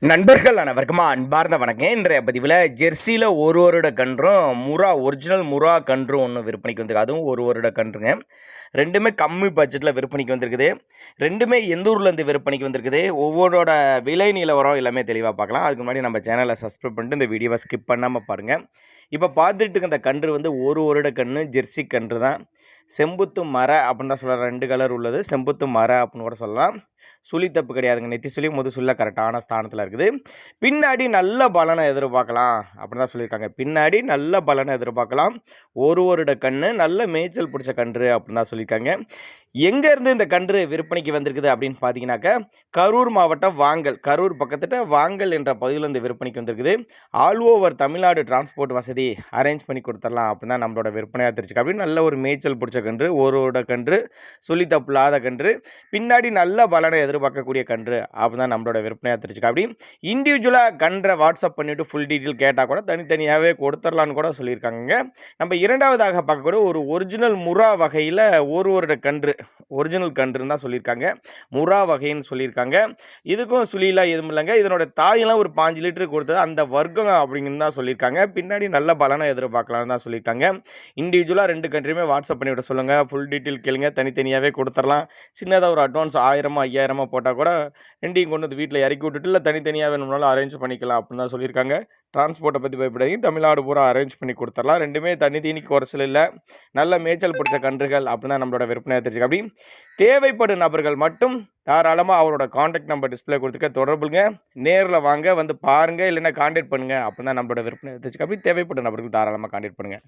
நண்பர்கள் அனைவருக்கும் அன்பார்ந்த வணக்கம். இன்றைய பதிவில் ஜெர்சியில் ஒரு வருட கன்றும் ஒரிஜினல் முறா கன்றும் ஒன்று விற்பனைக்கு வந்திருக்கு. அதுவும் ஒரு வருட கன்றுங்க. ரெண்டுமே கம்மி பட்ஜெட்டில் விற்பனைக்கு வந்திருக்குது. ரெண்டுமே எந்த ஊர்லேருந்து விற்பனைக்கு வந்திருக்குது, ஒவ்வொருட விலை நிலவரம் எல்லாமே தெளிவாக பார்க்கலாம். அதுக்கு முன்னாடி நம்ம சேனலை சப்ஸ்கிரைப் பண்ணிட்டு இந்த வீடியோவை ஸ்கிப் பண்ணாமல் பாருங்கள். இப்போ பார்த்துட்டு இருக்க இந்த கன்று வந்து ஒரு வருட கன்று ஜெர்சி கன்று தான். செம்புத்து மர அப்படின்னு தான் சொல்லலாம். 2 கலர் உள்ளது. செம்புத்து மர அப்படின்னு கூட சொல்லலாம். சுழி தப்பு கிடையாதுங்க. நெத்தி சுழி முது சுழில கரெக்டான ஸ்தானத்தில் இருக்குது. பின்னாடி நல்ல பலனை எதிர்பார்க்கலாம் அப்படின்னு தான் சொல்லியிருக்காங்க. பின்னாடி நல்ல பலனை எதிர்பார்க்கலாம். ஒரு வருட கன்று நல்ல மேய்ச்சல் பிடிச்ச கன்று அப்படின்னு தான் சொல்லியிருக்காங்க. எங்கேருந்து இந்த கன்று விற்பனைக்கு வந்திருக்குது அப்படின்னு பார்த்தீங்கன்னாக்கா, கரூர் மாவட்டம் வாங்கல், கரூர் பக்கத்துட்ட வாங்கல் என்ற பகுதியில் இந்த விற்பனைக்கு வந்திருக்குது. ஆல் ஓவர் தமிழ்நாடு டிரான்ஸ்போர்ட் வசதி அரேஞ்ச் பண்ணி கொடுத்துடலாம் அப்படின்னு தான் நம்மளோட விற்பனையாக தெரிஞ்சுக்க. அப்படின்னு நல்ல ஒரு மேய்ச்சல் பிடிச்ச கன்று, ஒரு வருட கன்று, சுழி தப்பு இல்லாத கன்று, பின்னாடி நல்ல பலனை எதிர்பார்க்கக்கூடிய கன்று அப்படின்னு தான் நம்மளோட விற்பனையாக தெரிஞ்சுக்க. அப்படி இண்டிவிஜுவலாக கன்றை வாட்ஸ்அப் பண்ணிவிட்டு ஃபுல் டீட்டெயில் கேட்டால் கூட தனித்தனியாகவே கொடுத்துடலான்னு கூட சொல்லியிருக்காங்க. நம்ம இரண்டாவதாக பார்க்கக்கூடிய ஒரு ஒரிஜினல் முறா வகையில் ஒரு வருட கன்று, ஒரிஜினல் கன்றுன்னு தான் சொல்லியிருக்காங்க. முறா வகைன்னு சொல்லியிருக்காங்க. இதுக்கும் சுழிலாம் எதுவும் இல்லைங்க. இதனோட தாயெல்லாம் ஒரு 5 லிட்டர் கொடுத்தது அந்த வர்க்கம் அப்படிங்கிறது தான் சொல்லியிருக்காங்க. பின்னாடி நல்ல பலனை எதிர்பார்க்கலான்னு தான் சொல்லியிருக்காங்க. இண்டிவிஜுவலாக 2 கன்றுமே வாட்ஸ்அப் பண்ணிவிட சொல்லுங்கள். ஃபுல் டீட்டெயில் கேளுங்க, தனித்தனியாகவே கொடுத்துடலாம். சின்னதாக ஒரு அட்வான்ஸ் 1000 5000 போட்டால் கூட ரெண்டையும் கொண்டு வந்து வீட்டில் இறக்கி விட்டுட்டு இல்லை தனித்தனியாக வேணும்னாலும் அரேஞ்ச் பண்ணிக்கலாம் அப்படின்னு தான் சொல்லியிருக்காங்க. டிரான்ஸ்போர்ட்டை பற்றி பயப்படாதீங்க, தமிழ்நாடு பூரா அரேஞ்ச் பண்ணி கொடுத்துடலாம். ரெண்டுமே தனி தீனிக்கு குறைச்சல் இல்லை. நல்ல மேய்ச்சல் பிடிச்ச கன்றுகள் அப்படின்னு தான் நம்மளோட விற்பனையை தெரிஞ்சுக்க. அப்படி தேவைப்படும் நபர்கள் மட்டும் தாராளமாக அவரோட காண்டாக்ட் நம்பர் டிஸ்பிளே கொடுத்துக்க, தொடர்புங்க. நேரில் வாங்க, வந்து பாருங்கள், இல்லைன்னா காண்டாக்ட் பண்ணுங்கள் அப்படின்னு தான் நம்மளோட விற்பனை தெரிஞ்சுக்க. அப்படி தேவைப்படும் நபர்கள் தாராளமாக காண்டாக்ட் பண்ணுங்கள்.